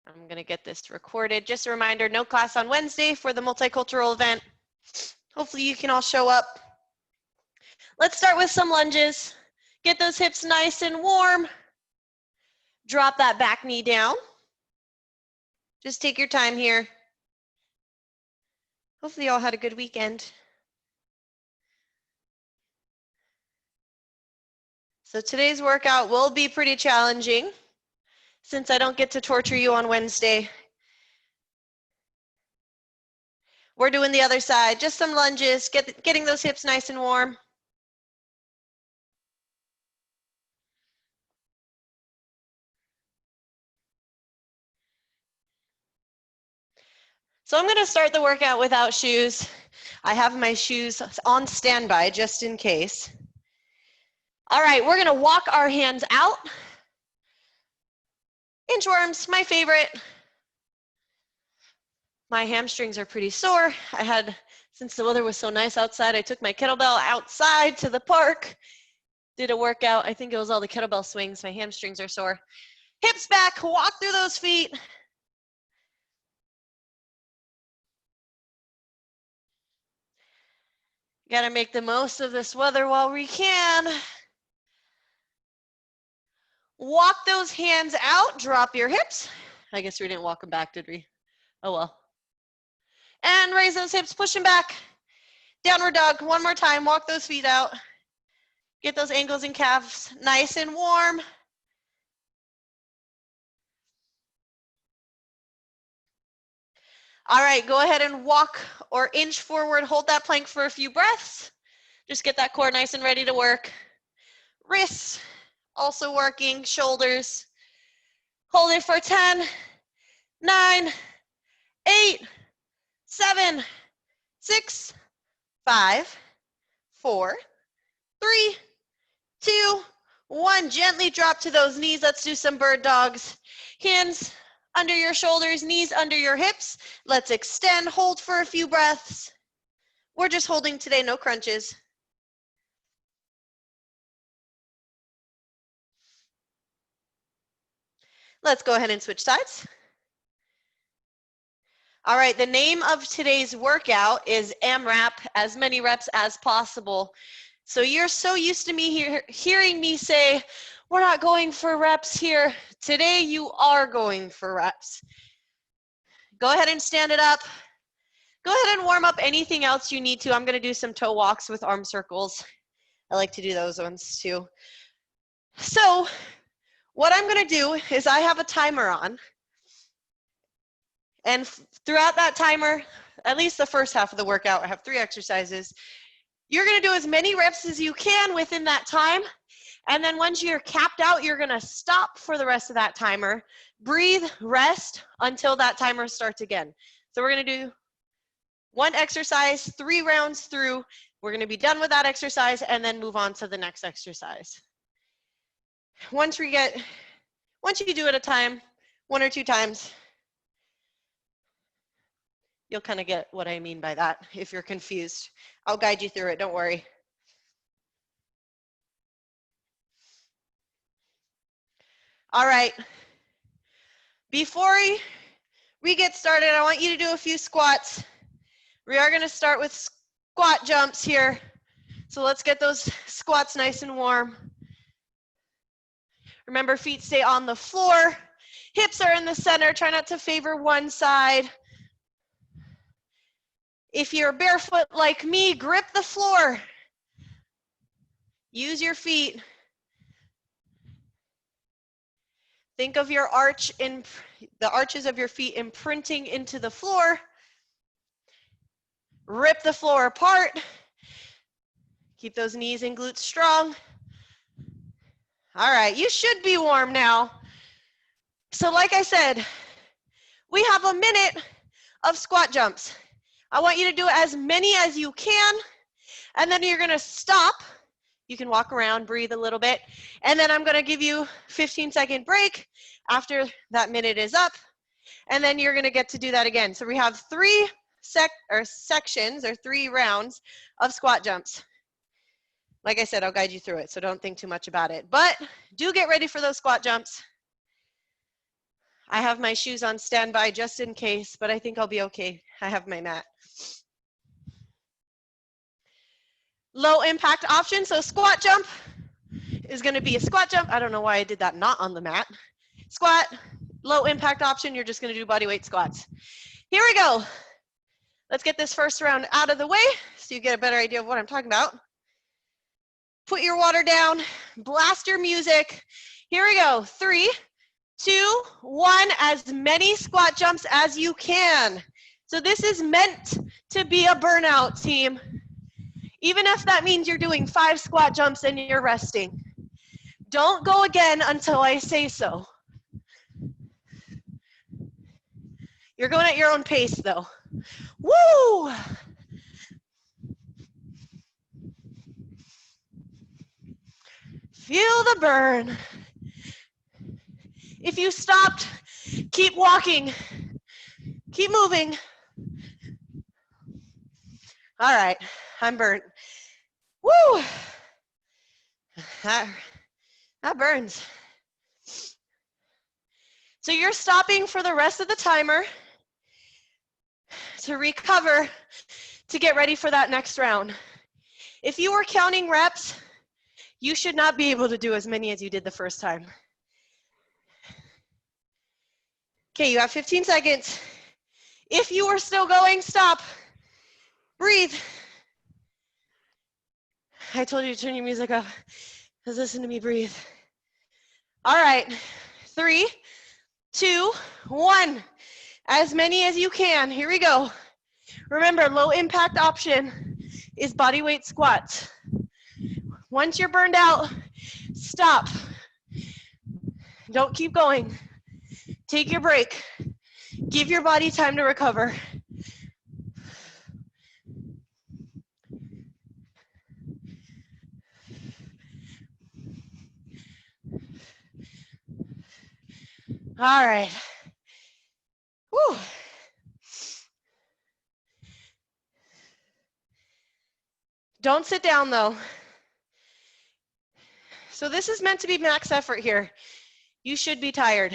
I'm gonna get this recorded. Just a reminder, no class on Wednesday for the multicultural event. Hopefully you can all show up. Let's start with some lunges. Get those hips nice and warm. Drop that back knee down. Just take your time here. Hopefully you all had a good weekend. So today's workout will be pretty challenging since I don't get to torture you on Wednesday. We're doing the other side, just some lunges, getting those hips nice and warm. So I'm gonna start the workout without shoes. I have my shoes on standby just in case. All right, we're gonna walk our hands out. Inchworms, my favorite. My hamstrings are pretty sore. Since the weather was so nice outside, I took my kettlebell outside to the park, did a workout. I think it was all the kettlebell swings. My hamstrings are sore. Hips back, walk through those feet. Gotta make the most of this weather while we can. Walk those hands out, drop your hips. I guess we didn't walk them back, did we? Oh well. And raise those hips, push them back. Downward dog, one more time, walk those feet out. Get those ankles and calves nice and warm. All right, go ahead and walk or inch forward, hold that plank for a few breaths. Just get that core nice and ready to work. Wrists also working, shoulders. Hold it for 10, 9, 8, 7, 6, 5, 4, 3, 2, 1. Gently drop to those knees. Let's do some bird dogs. Hands under your shoulders, knees under your hips. Let's extend, hold for a few breaths. We're just holding today, no crunches. Let's go ahead and switch sides. All right, the name of today's workout is AMRAP, as many reps as possible. So you're so used to me hearing me say, we're not going for reps here. Today you are going for reps. Go ahead and stand it up. Go ahead and warm up anything else you need to. I'm gonna do some toe walks with arm circles. I like to do those ones too. So what I'm gonna do is I have a timer on. And throughout that timer, at least the first half of the workout, I have 3 exercises. You're gonna do as many reps as you can within that time. And then once you're capped out, you're gonna stop for the rest of that timer. Breathe, rest until that timer starts again. So we're gonna do 1 exercise, 3 rounds through. We're gonna be done with that exercise and then move on to the next exercise. Once you do it a time, 1 or 2 times, you'll kind of get what I mean by that if you're confused. I'll guide you through it, don't worry. All right, before we get started, I want you to do a few squats. We are gonna start with squat jumps here. So let's get those squats nice and warm. Remember, feet stay on the floor. Hips are in the center. Try not to favor one side. If you're barefoot like me, grip the floor. Use your feet. Think of your the arches of your feet imprinting into the floor. Rip the floor apart. Keep those knees and glutes strong. All right, you should be warm now. So like I said, we have a minute of squat jumps. I want you to do as many as you can, and then you're gonna stop. You can walk around, breathe a little bit, and then I'm gonna give you a 15-second break after that minute is up, and then you're gonna get to do that again. So we have 3 sections or 3 rounds of squat jumps. Like I said, I'll guide you through it, so don't think too much about it. But do get ready for those squat jumps. I have my shoes on standby just in case, but I think I'll be okay. I have my mat. Low impact option, so squat jump is going to be a squat jump. I don't know why I did that not on the mat. Squat, low impact option, you're just going to do body weight squats. Here we go. Let's get this first round out of the way so you get a better idea of what I'm talking about. Put your water down, blast your music. Here we go. 3, 2, 1, as many squat jumps as you can. So this is meant to be a burnout, team. Even if that means you're doing 5 squat jumps and you're resting. Don't go again until I say so. You're going at your own pace though. Woo! Feel the burn. If you stopped, keep walking. Keep moving. All right, I'm burnt. Woo! That burns. So you're stopping for the rest of the timer to recover, to get ready for that next round. If you were counting reps, you should not be able to do as many as you did the first time. Okay, you have 15 seconds. If you are still going, stop. Breathe. I told you to turn your music off. Just listen to me breathe. All right, 3, 2, 1. As many as you can. Here we go. Remember, low impact option is body weight squats. Once you're burned out, stop. Don't keep going. Take your break. Give your body time to recover. All right. Whew. Don't sit down though. So this is meant to be max effort here. You should be tired,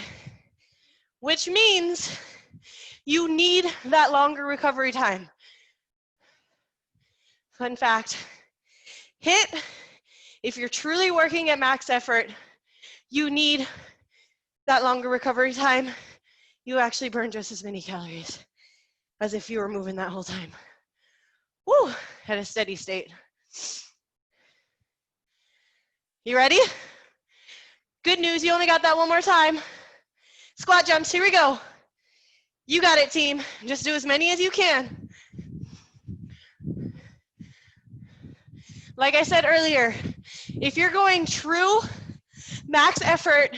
which means you need that longer recovery time. Fun fact, if you're truly working at max effort, you need that longer recovery time. You actually burn just as many calories as if you were moving that whole time. Woo, at a steady state. You ready? Good news, you only got that one more time. Squat jumps, here we go. You got it, team. Just do as many as you can. Like I said earlier, if you're going true max effort,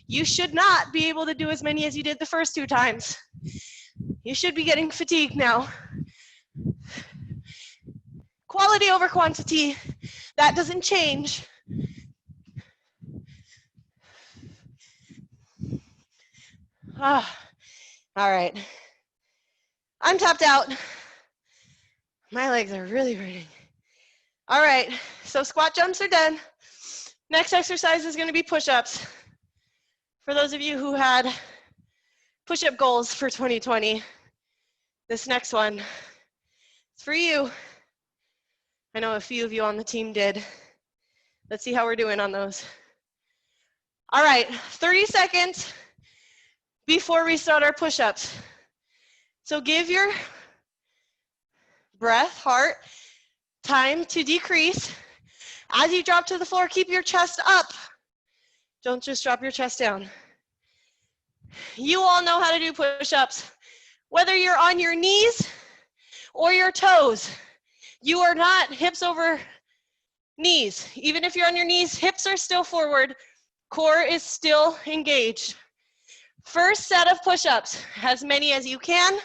you should not be able to do as many as you did the first 2 times. You should be getting fatigued now. Quality over quantity, that doesn't change. All right. I'm tapped out. My legs are really hurting. All right, so squat jumps are done. Next exercise is going to be push-ups. For those of you who had push-up goals for 2020, this next one is for you. I know a few of you on the team did. Let's see how we're doing on those. All right, 30 seconds before we start our push-ups. So give your breath, heart, time to decrease. As you drop to the floor, keep your chest up. Don't just drop your chest down. You all know how to do push-ups. Whether you're on your knees or your toes, you are not hips over knees. Even if you're on your knees, hips are still forward, core is still engaged. First set of push-ups, as many as you can.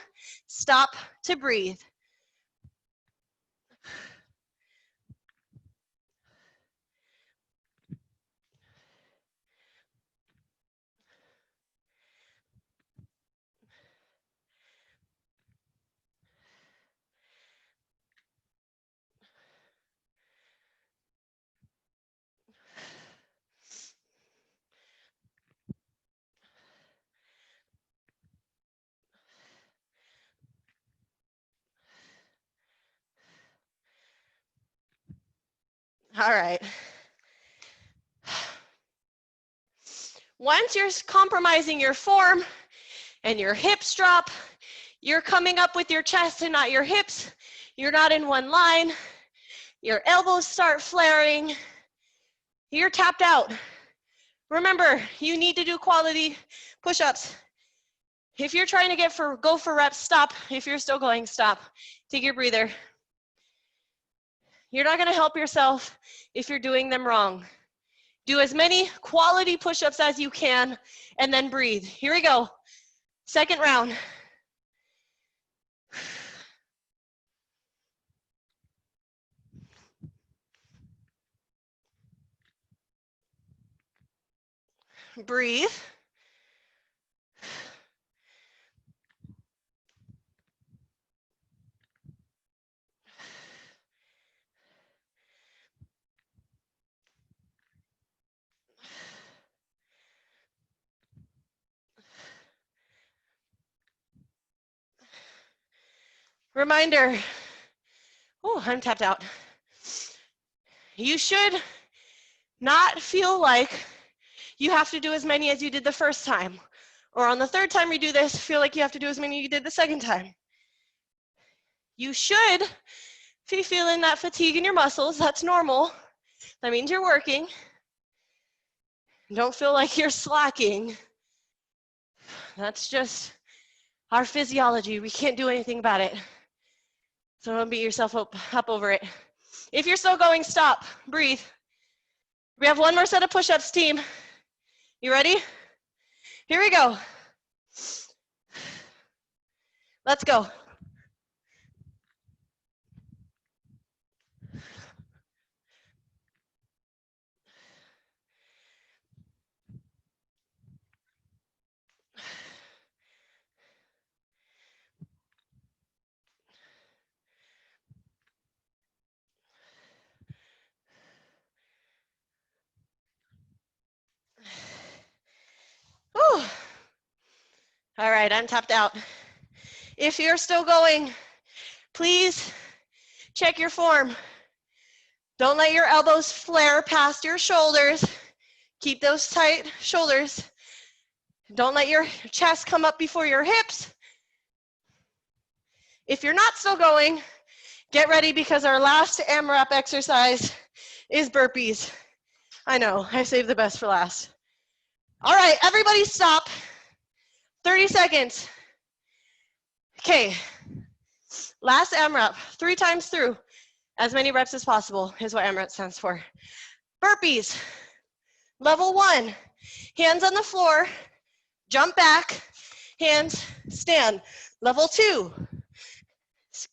Stop to breathe. All right. Once you're compromising your form and your hips drop, you're coming up with your chest and not your hips. You're not in one line. Your elbows start flaring. You're tapped out. Remember, you need to do quality push-ups. If you're trying to go for reps, stop. If you're still going, stop. Take your breather. You're not going to help yourself if you're doing them wrong. Do as many quality push-ups as you can, and then breathe. Here we go. Second round. Breathe. Reminder. Oh, I'm tapped out. You should not feel like you have to do as many as you did the first time. Or on the third time you do this, feel like you have to do as many as you did the second time. You should be feeling that fatigue in your muscles. That's normal. That means you're working. Don't feel like you're slacking. That's just our physiology. We can't do anything about it. So don't beat yourself up over it. If you're still going, stop. Breathe. We have one more set of push-ups, team. You ready? Here we go. Let's go. Whew. All right, I'm tapped out. If you're still going, please check your form. Don't let your elbows flare past your shoulders. Keep those tight shoulders. Don't let your chest come up before your hips. If you're not still going, get ready because our last AMRAP exercise is burpees. I know, I saved the best for last. All right, everybody stop. 30 seconds. Okay, last AMRAP, 3 times through. As many reps as possible is what AMRAP stands for. Burpees, level 1, hands on the floor, jump back, hands, stand. Level 2,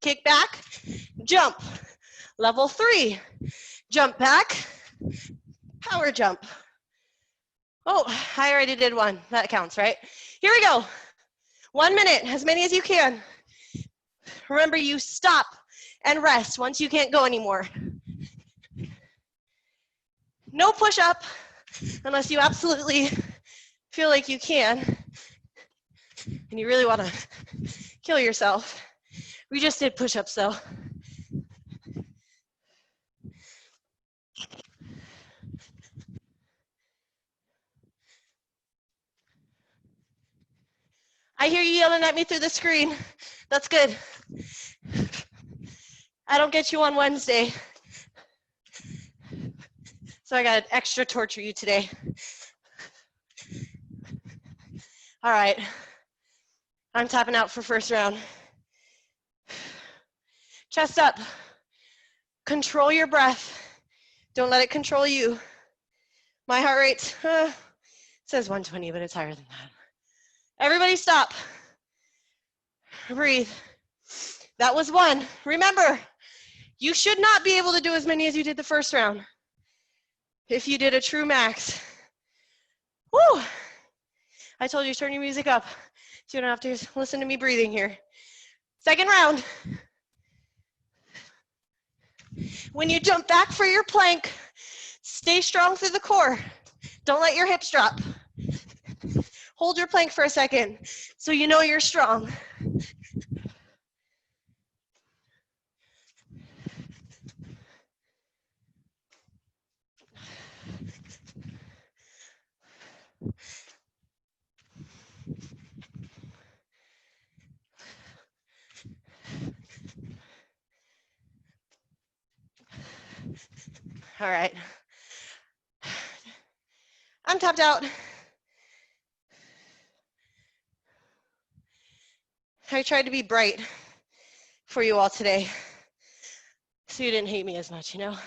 kick back, jump. Level 3, jump back, power jump. Oh, I already did one, that counts, right? Here we go, 1 minute, as many as you can. Remember, you stop and rest once you can't go anymore. No push up unless you absolutely feel like you can and you really want to kill yourself. We just did push-ups though. I hear you yelling at me through the screen. That's good. I don't get you on Wednesday, so I got to extra torture you today. All right, I'm tapping out for first round. Chest up. Control your breath. Don't let it control you. My heart rate says 120, but it's higher than that. Everybody stop. Breathe. That was 1. Remember, you should not be able to do as many as you did the first round. If you did a true max. Woo! I told you, turn your music up so you don't have to listen to me breathing here. Second round. When you jump back for your plank, stay strong through the core. Don't let your hips drop. Hold your plank for a second so you know you're strong. All right. I'm tapped out. I tried to be bright for you all today, so you didn't hate me as much, you know? A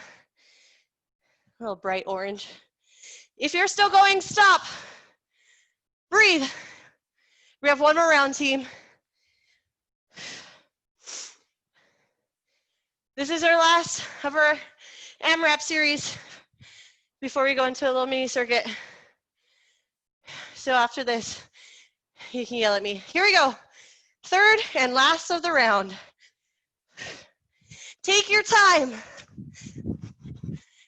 little bright orange. If you're still going, stop. Breathe. We have one more round, team. This is our last of our AMRAP series before we go into a little mini circuit. So after this, you can yell at me. Here we go. Third and last of the round. Take your time.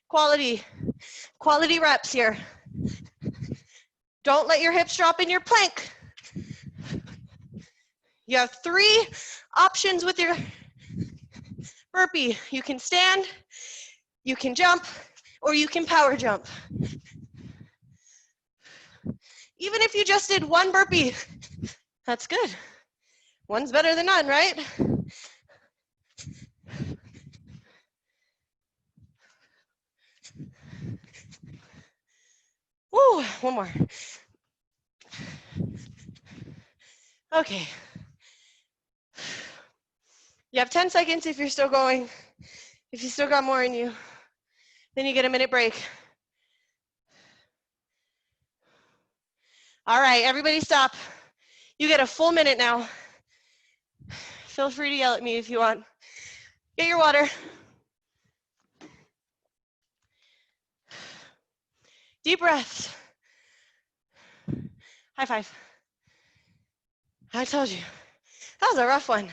Quality reps here. Don't let your hips drop in your plank. You have 3 options with your burpee. You can stand, you can jump, or you can power jump. Even if you just did 1 burpee, that's good. One's better than none, right? Woo, one more. Okay. You have 10 seconds if you're still going. If you still got more in you, then you get a minute break. All right, everybody stop. You get a full minute now. Feel free to yell at me if you want. Get your water. Deep breaths. High five. I told you. That was a rough one.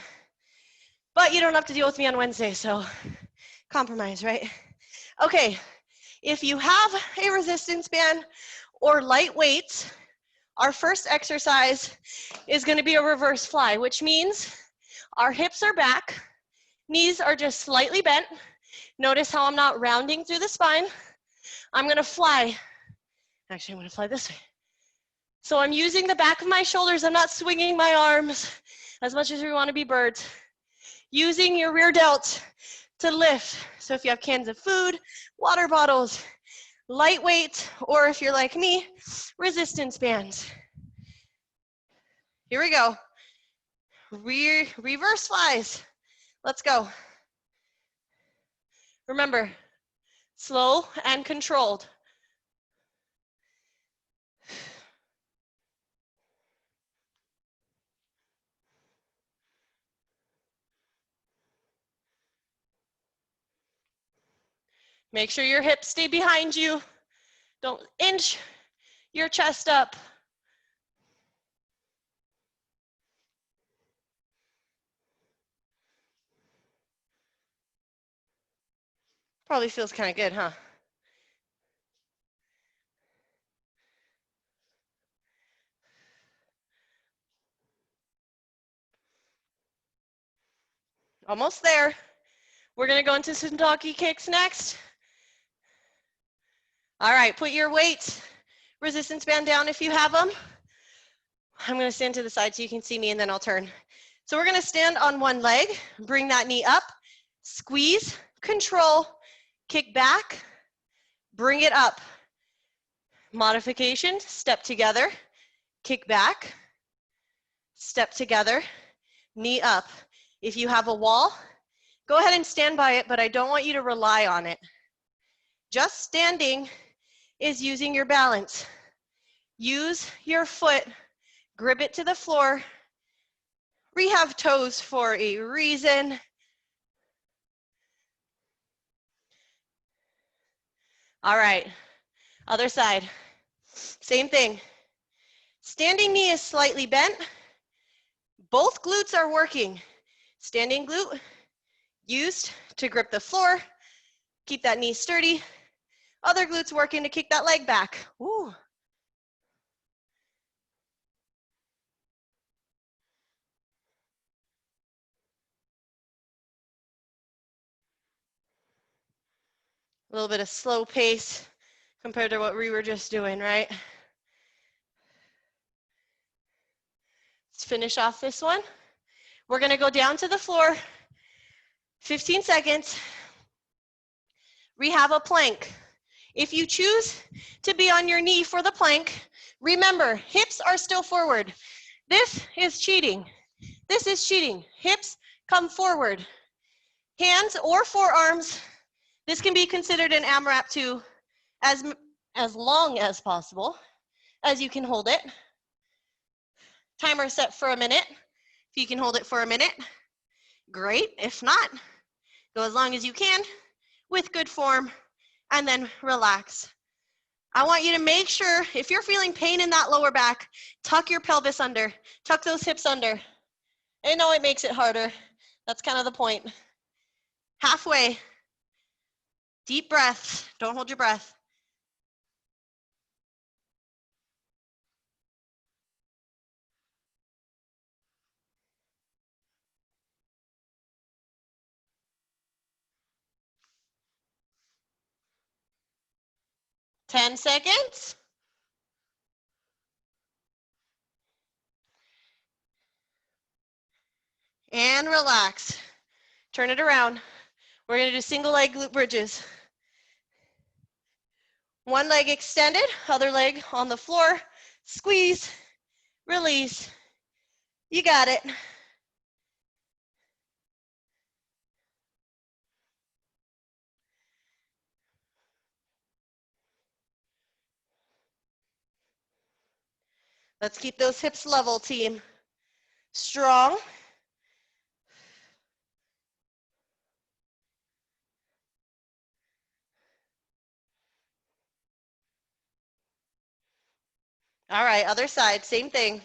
But you don't have to deal with me on Wednesday, so compromise, right? Okay, if you have a resistance band or light weights, our first exercise is going to be a reverse fly, which means our hips are back, knees are just slightly bent. Notice how I'm not rounding through the spine. I'm going to fly. Actually, I'm going to fly this way. So I'm using the back of my shoulders. I'm not swinging my arms as much as we want to be birds. Using your rear delt to lift. So if you have cans of food, water bottles, lightweight, or if you're like me, resistance bands. Here we go. Reverse flies. Let's go. Remember, slow and controlled. Make sure your hips stay behind you. Don't inch your chest up. Probably feels kind of good, huh? Almost there. We're going to go into some donkey kicks next. All right, put your weight resistance band down if you have them. I'm going to stand to the side so you can see me, and then I'll turn. So we're going to stand on one leg, bring that knee up, squeeze, control, kick back, bring it up. Modification, step together, kick back, step together, knee up. If you have a wall, go ahead and stand by it, but I don't want you to rely on it. Just standing is using your balance. Use your foot, grip it to the floor. We have toes for a reason. All right, other side. Same thing. Standing knee is slightly bent. Both glutes are working. Standing glute used to grip the floor, keep that knee sturdy. Other glutes working to kick that leg back. Ooh. A little bit of slow pace compared to what we were just doing, right? Let's finish off this one. We're gonna go down to the floor, 15 seconds. We have a plank. If you choose to be on your knee for the plank, remember, hips are still forward. This is cheating. This is cheating. Hips come forward. Hands or forearms, this can be considered an AMRAP too, as long as possible, as you can hold it. Timer set for a minute. If you can hold it for a minute, great. If not, go as long as you can with good form, and then relax. I want you to make sure, if you're feeling pain in that lower back, tuck your pelvis under, tuck those hips under. I know it makes it harder. That's kind of the point. Halfway. Deep breaths. Don't hold your breath. Ten seconds. And relax. Turn it around. We're going to do single leg glute bridges. One leg extended, other leg on the floor. Squeeze, release. You got it. Let's keep those hips level, team. Strong. All right, other side, same thing.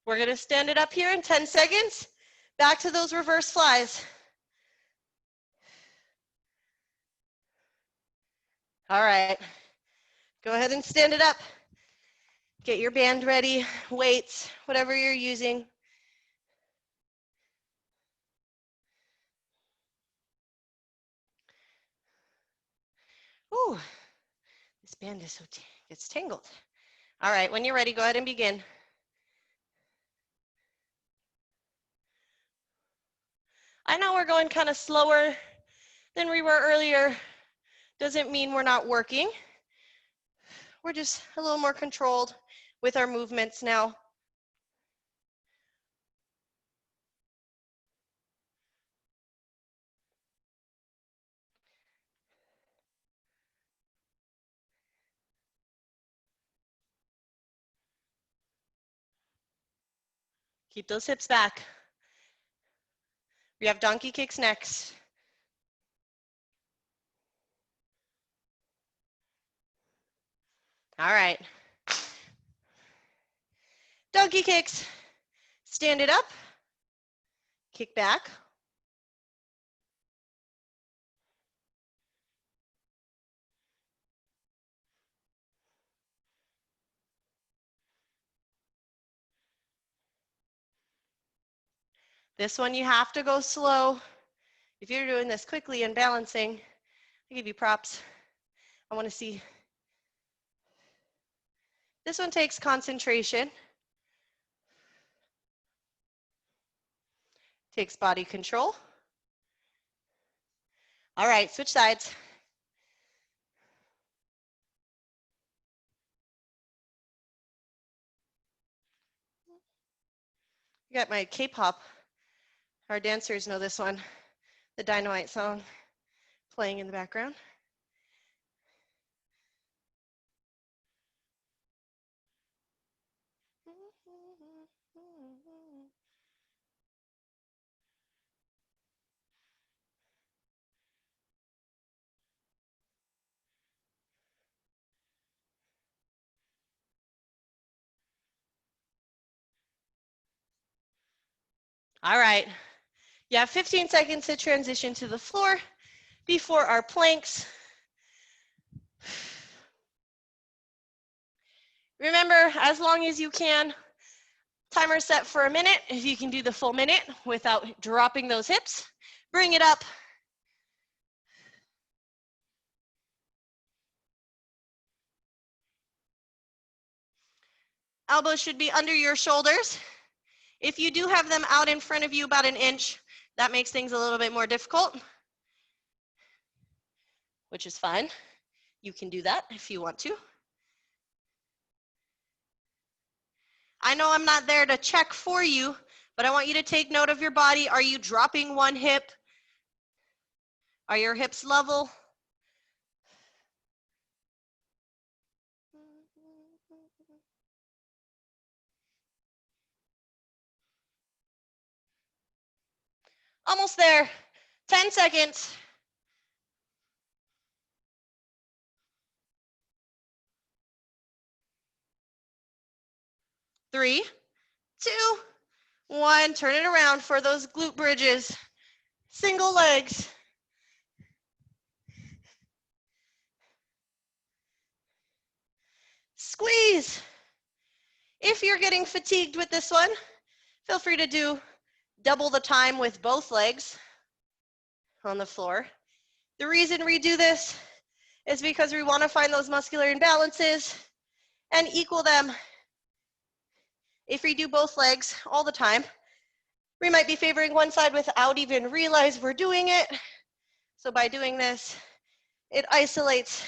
We're going to stand it up here in 10 seconds. Back to those reverse flies. All right. Go ahead and stand it up. Get your band ready, weights, whatever you're using. Ooh, this band is it's tangled. All right, when you're ready, go ahead and begin. I know we're going kind of slower than we were earlier. Doesn't mean we're not working. We're just a little more controlled with our movements now. Keep those hips back. We have donkey kicks next. All right. Donkey kicks. Stand it up. Kick back. This one you have to go slow. If you're doing this quickly and balancing, I give you props. I want to see. This one takes concentration. Takes body control. All right, switch sides. I got my K-pop. Our dancers know this one, the Dynamite song, playing in the background. All right. You have 15 seconds to transition to the floor before our planks. Remember, as long as you can, timer set for a minute. If you can do the full minute without dropping those hips, bring it up. Elbows should be under your shoulders. If you do have them out in front of you about an inch, that makes things a little bit more difficult, which is fine. You can do that if you want to. I know I'm not there to check for you, but I want you to take note of your body. Are you dropping one hip? Are your hips level? Almost there. 10 seconds. 3, 2, 1. Turn it around for those glute bridges. Single legs. Squeeze. If you're getting fatigued with this one, feel free to do double the time with both legs on the floor. The reason we do this is because we want to find those muscular imbalances and equal them. If we do both legs all the time, we might be favoring one side without even realize we're doing it. So by doing this, it isolates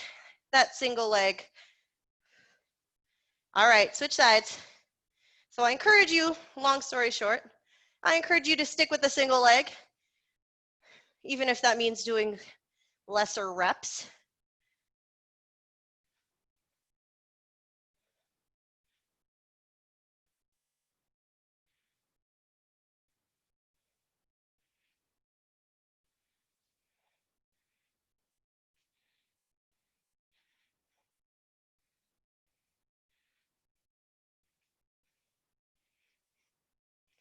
that single leg. All right, switch sides. So I encourage you, long story short, I encourage you to stick with the single leg, even if that means doing lesser reps.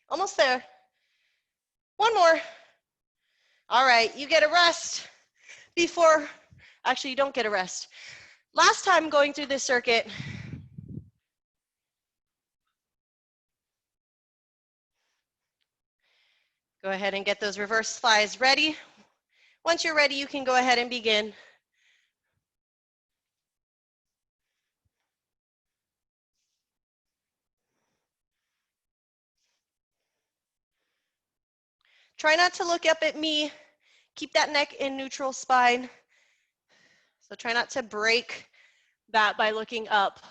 Almost there. One more. All right, you get a rest before, actually you don't get a rest. Last time going through this circuit, go ahead and get those reverse flies ready. Once you're ready, you can go ahead and begin. Try not to look up at me. Keep that neck in neutral spine. So try not to break that by looking up.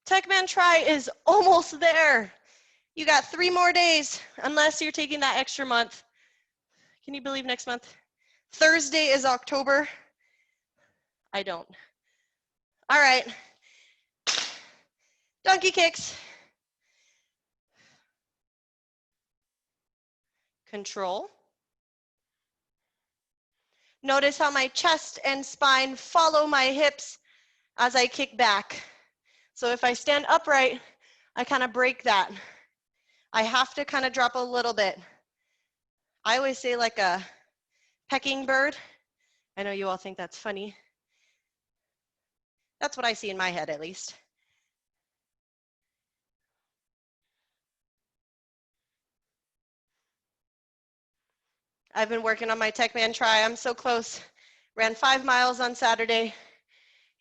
Techman Try is almost there. You got 3 more days, unless you're taking that extra month. Can you believe next month? Thursday is October. I don't. All right. Donkey kicks. Control. Notice how my chest and spine follow my hips as I kick back. So if I stand upright, I kind of break that. I have to kind of drop a little bit. I always say like a pecking bird. I know you all think that's funny. That's what I see in my head, at least. I've been working on my Techman Try. I'm so close. Ran 5 miles on Saturday.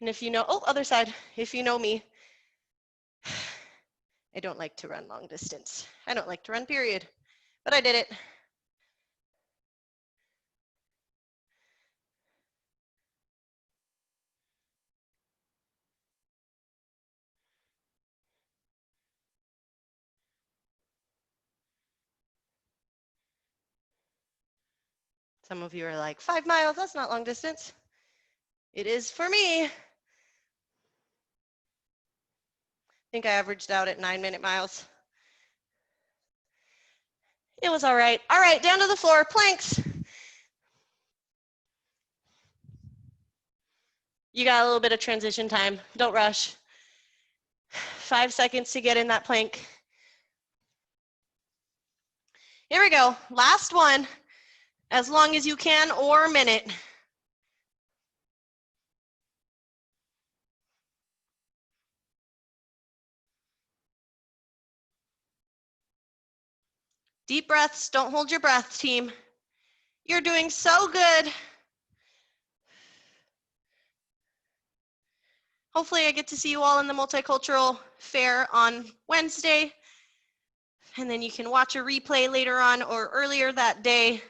And if you know, oh, other side, if you know me, I don't like to run long distance. I don't like to run, period. But I did it. Some of you are like, 5 miles, that's not long distance. It is for me. I think I averaged out at 9-minute miles. It was all right. All right, down to the floor, planks. You got a little bit of transition time. Don't rush. 5 seconds to get in that plank. Here we go. Last one, as long as you can, or a minute. Deep breaths. Don't hold your breath, team. You're doing so good. Hopefully I get to see you all in the multicultural fair on Wednesday. And then you can watch a replay later on or earlier that day.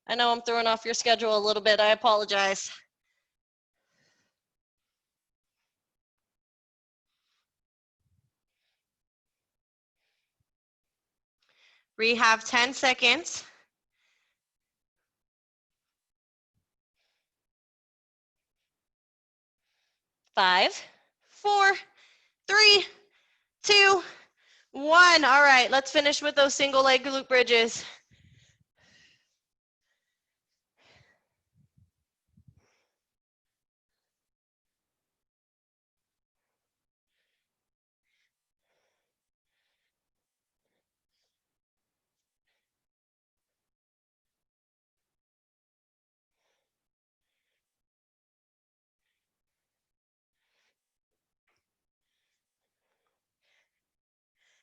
I know I'm throwing off your schedule a little bit. I apologize. We have 10 seconds. 5, 4, 3, 2, 1. All right, let's finish with those single leg glute bridges.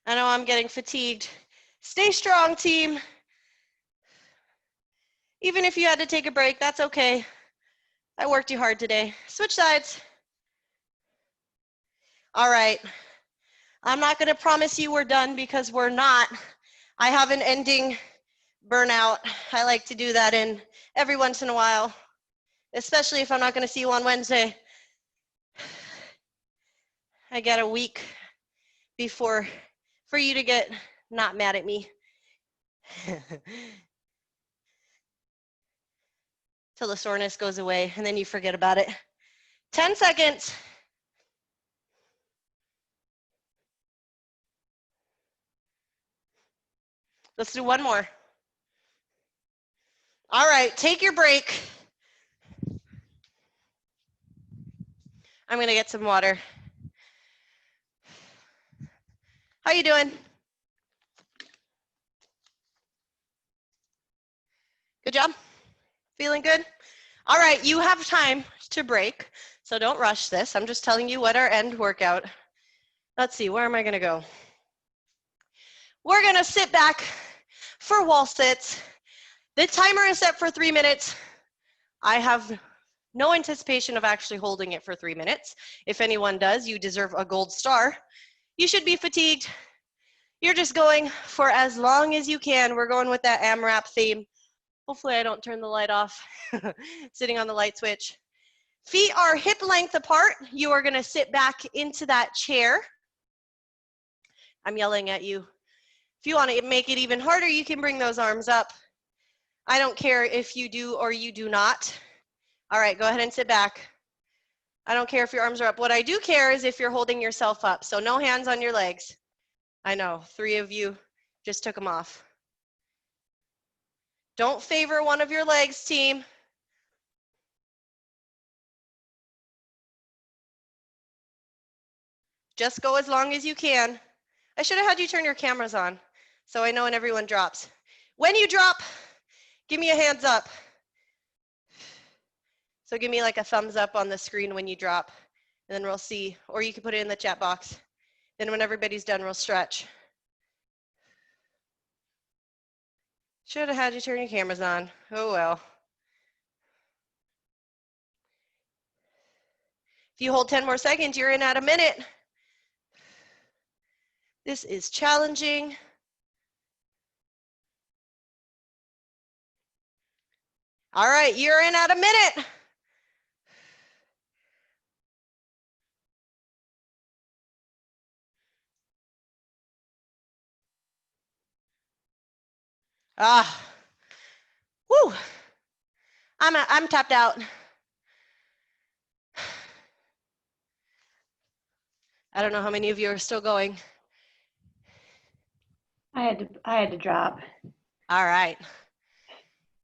I know I'm getting fatigued. Stay strong, team. Even if you had to take a break, that's okay. I worked you hard today. Switch sides. All right. I'm not going to promise you we're done because we're not. I have an ending burnout. I like to do that in every once in a while, especially if I'm not going to see you on Wednesday. I get a week before for you to get not mad at me. Till the soreness goes away and then you forget about it. 10 seconds. Let's do one more. All right, take your break. I'm gonna get some water. How you doing? Good job? Feeling good? All right, you have time to break, so don't rush this. I'm just telling you what our end workout. Let's see, where am I gonna go? We're gonna sit back for wall sits. The timer is set for 3 minutes. I have no anticipation of actually holding it for 3 minutes. If anyone does, you deserve a gold star. You should be fatigued. You're just going for as long as you can. We're going with that AMRAP theme. Hopefully I don't turn the light off, sitting on the light switch. Feet are hip length apart. You are gonna sit back into that chair. I'm yelling at you. If you wanna make it even harder, you can bring those arms up. I don't care if you do or you do not. All right, go ahead and sit back. I don't care if your arms are up. What I do care is if you're holding yourself up. So no hands on your legs. I know, 3 of you just took them off. Don't favor one of your legs, team. Just go as long as you can. I should have had you turn your cameras on so I know when everyone drops. When you drop, give me a hands up. So give me like a thumbs up on the screen when you drop, and then we'll see, or you can put it in the chat box. Then when everybody's done, we'll stretch. Should have had you turn your cameras on. Oh well. If you hold 10 more seconds, you're in at a minute. This is challenging. All right, you're in at a minute. Whoo. I'm tapped out. I don't know how many of you are still going. I had to drop. All right.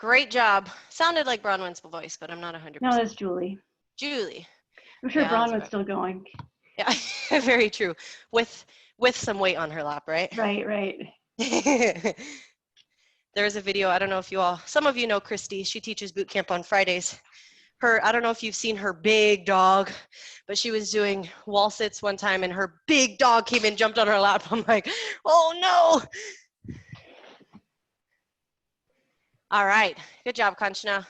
Great job. Sounded like Bronwyn's voice, but I'm not 100%. No, that's Julie. Julie. I'm sure Yeah, Bronwyn's still going. Yeah, very true. With some weight on her lap, right? Right. There's a video, I don't know if some of you know Christy. She teaches boot camp on Fridays. I don't know if you've seen her big dog, but she was doing wall sits one time and her big dog came and jumped on her lap. I'm like, oh no. All right, good job, Kanchana.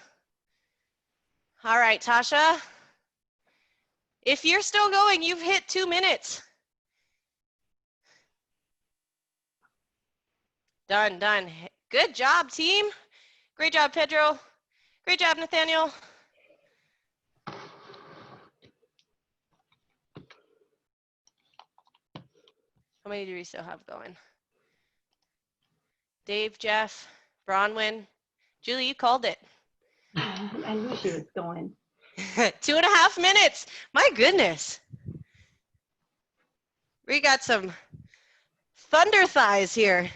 All right, Tasha. If you're still going, you've hit 2 minutes. Done. Good job, team. Great job, Pedro. Great job, Nathaniel. How many do we still have going? Dave, Jeff, Bronwyn. Julie, you called it. I knew she was going. 2.5 minutes. My goodness. We got some thunder thighs here.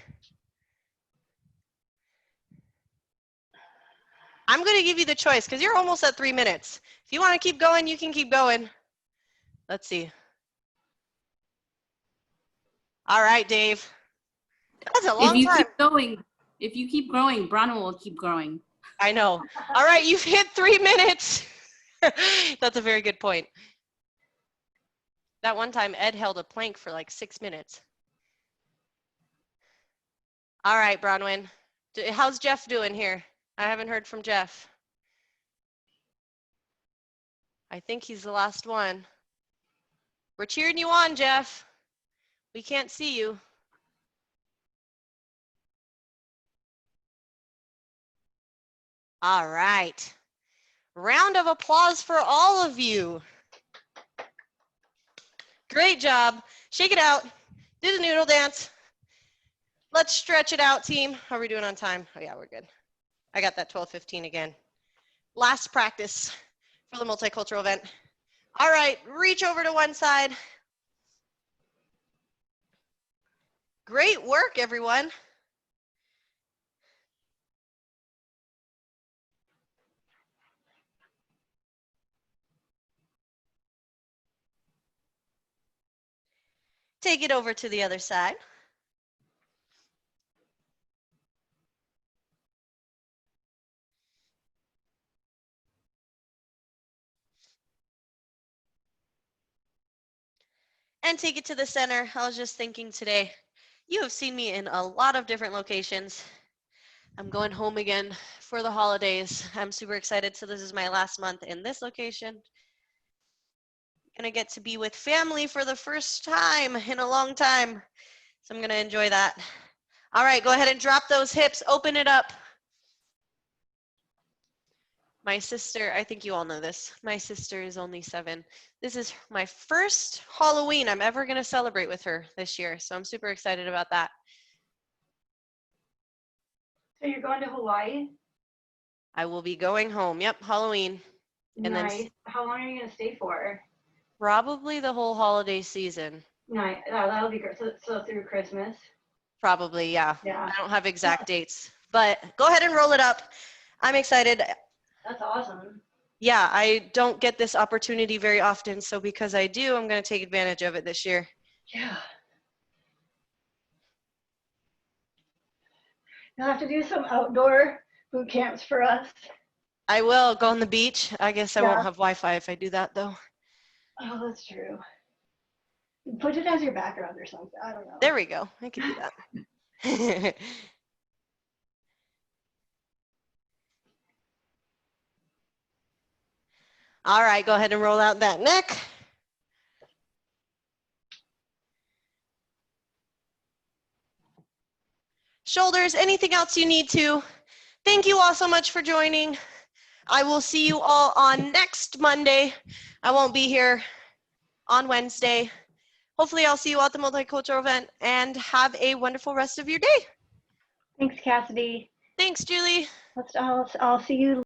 I'm going to give you the choice because you're almost at 3 minutes. If you want to keep going, you can keep going. Let's see. All right, Dave. That's a long time. If you keep growing, Bronwyn will keep growing. I know. All right, you've hit 3 minutes. That's a very good point. That one time, Ed held a plank for like 6 minutes. All right, Bronwyn. How's Jeff doing here? I haven't heard from Jeff. I think he's the last one. We're cheering you on, Jeff. We can't see you. All right. Round of applause for all of you. Great job. Shake it out. Do the noodle dance. Let's stretch it out, team. How are we doing on time? Oh, yeah, we're good. I got that 12:15 again. Last practice for the multicultural event. All right, reach over to one side. Great work, everyone. Take it over to the other side. And take it to the center. I was just thinking today, you have seen me in a lot of different locations. I'm going home again for the holidays. I'm super excited. So this is my last month in this location. Gonna get to be with family for the first time in a long time. So I'm gonna enjoy that. All right, go ahead and drop those hips, open it up. My sister, I think you all know this. My sister is only 7. This is my first Halloween I'm ever gonna celebrate with her this year. So I'm super excited about that. So you're going to Hawaii? I will be going home. Yep, Halloween. And nice. then how long are you going to stay for? Probably the whole holiday season. Nice. That'll be great. So through Christmas? Probably, yeah. Yeah. I don't have exact dates, but go ahead and roll it up. I'm excited. That's awesome. Yeah, I don't get this opportunity very often, so because I do, I'm going to take advantage of it this year. Yeah. You'll have to do some outdoor boot camps for us. I will go on the beach. I guess I won't have Wi-Fi if I do that, though. Oh, that's true. Put it as your background or something. I don't know. There we go. I can do that. All right, go ahead and roll out that neck. Shoulders, anything else you need to. Thank you all so much for joining. I will see you all on next Monday. I won't be here on Wednesday. Hopefully I'll see you all at the multicultural event, and have a wonderful rest of your day. Thanks, Cassidy. Thanks, Julie. I'll see you